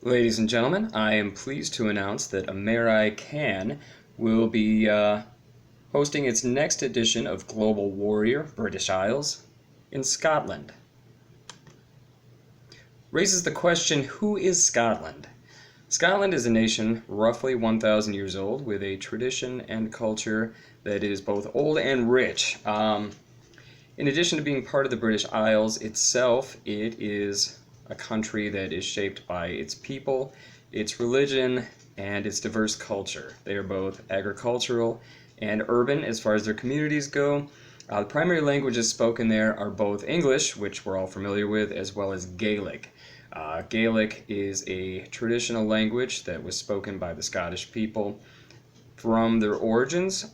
Ladies and gentlemen, I am pleased to announce that Amerii Can will be hosting its next edition of Global Warrior British Isles in Scotland. Raises the question, who is Scotland? Scotland is a nation roughly 1,000 years old with a tradition and culture that is both old and rich. In addition to being part of the British Isles itself, it is a country that is shaped by its people, its religion, and its diverse culture. They are both agricultural and urban as far as their communities go. The primary languages spoken there are both English, which we're all familiar with, as well as Gaelic. Gaelic is a traditional language that was spoken by the Scottish people from their origins.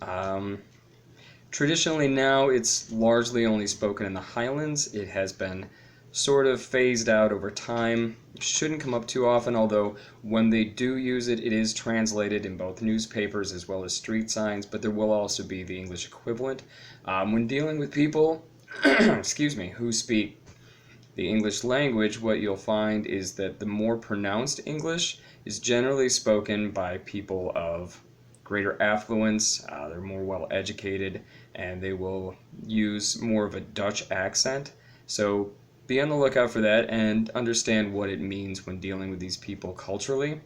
Traditionally now it's largely only spoken in the Highlands. It has been sort of phased out over time. It shouldn't come up too often, although when they do use it, it is translated in both newspapers as well as street signs, but there will also be the English equivalent. When dealing with people excuse me, who speak the English language, what you'll find is that the more pronounced English is generally spoken by people of greater affluence. They're more well educated, and they will use more of a Dutch accent. So be on the lookout for that and understand what it means when dealing with these people culturally.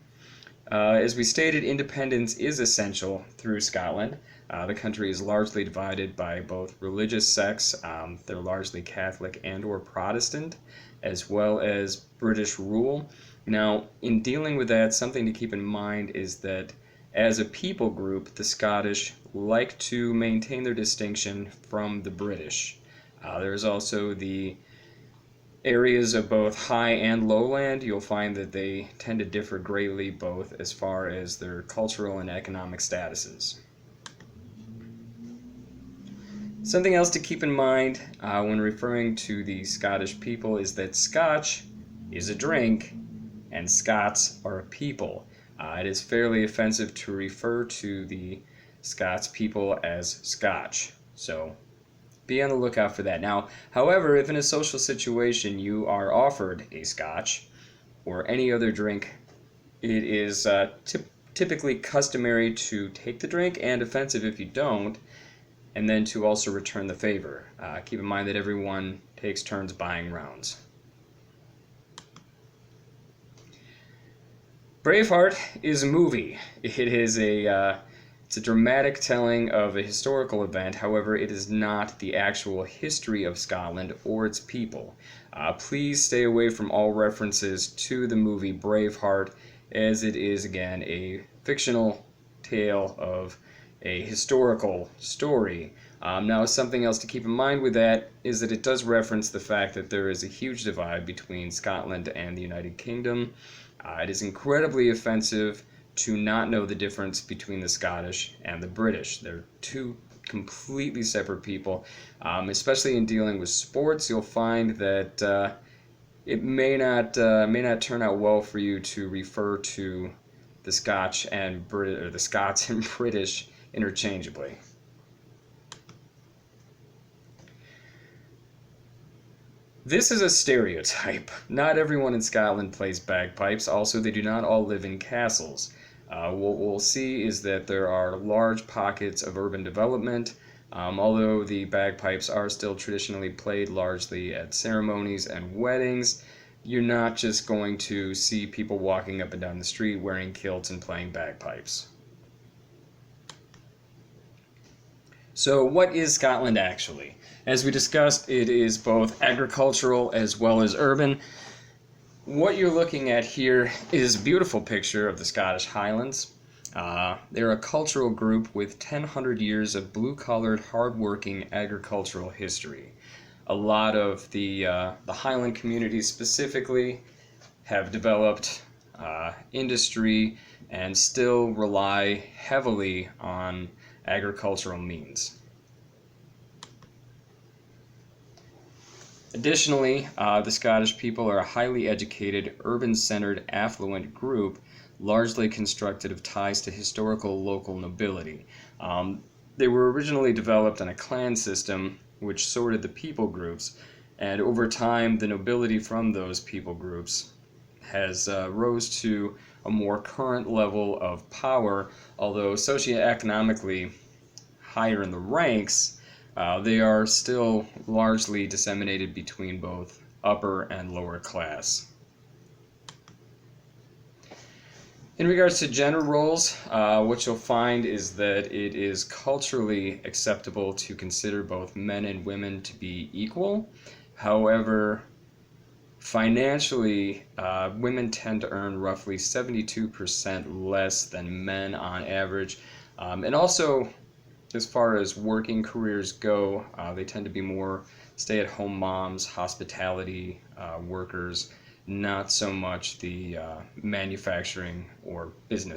As we stated, independence is essential through Scotland. The country is largely divided by both religious sects. They're largely Catholic and or Protestant, as well as British rule. Now, in dealing with that, something to keep in mind is that as a people group, the Scottish like to maintain their distinction from the British. There's also the areas of both high and lowland. You'll find that they tend to differ greatly both as far as their cultural and economic statuses. Something else to keep in mind when referring to the Scottish people is that Scotch is a drink and Scots are a people. It is fairly offensive to refer to the Scots people as Scotch, so be on the lookout for that. Now, however, if in a social situation you are offered a Scotch or any other drink, it is typically customary to take the drink, and offensive if you don't, and then to also return the favor. Keep in mind that everyone takes turns buying rounds. Braveheart is a movie. It is it's a dramatic telling of a historical event. However, it is not the actual history of Scotland or its people. Please stay away from all references to the movie Braveheart, as it is, again, a fictional tale of a historical story. Now, something else to keep in mind with that is that it does reference the fact that there is a huge divide between Scotland and the United Kingdom. It is incredibly offensive to not know the difference between the Scottish and the British. They're two completely separate people. Especially in dealing with sports, you'll find that it may not turn out well for you to refer to the Scotch and the Scots and British interchangeably. This is a stereotype. Not everyone in Scotland plays bagpipes. Also, they do not all live in castles. What we'll see is that there are large pockets of urban development, although the bagpipes are still traditionally played largely at ceremonies and weddings. You're not just going to see people walking up and down the street wearing kilts and playing bagpipes. So what is Scotland actually? As we discussed, it is both agricultural as well as urban. What you're looking at here is a beautiful picture of the Scottish Highlands. They're a cultural group with 1,000 years of blue-collared, hard-working agricultural history. A lot of the Highland communities specifically have developed industry and still rely heavily on agricultural means. Additionally, the Scottish people are a highly educated, urban-centered, affluent group, largely constructed of ties to historical local nobility. They were originally developed on a clan system which sorted the people groups, and over time the nobility from those people groups has rose to a more current level of power, although socioeconomically higher in the ranks, they are still largely disseminated between both upper and lower class. In regards to gender roles, what you'll find is that it is culturally acceptable to consider both men and women to be equal. However, financially, women tend to earn roughly 72% less than men on average. And also, as far as working careers go, they tend to be more stay-at-home moms, hospitality workers, not so much the manufacturing or business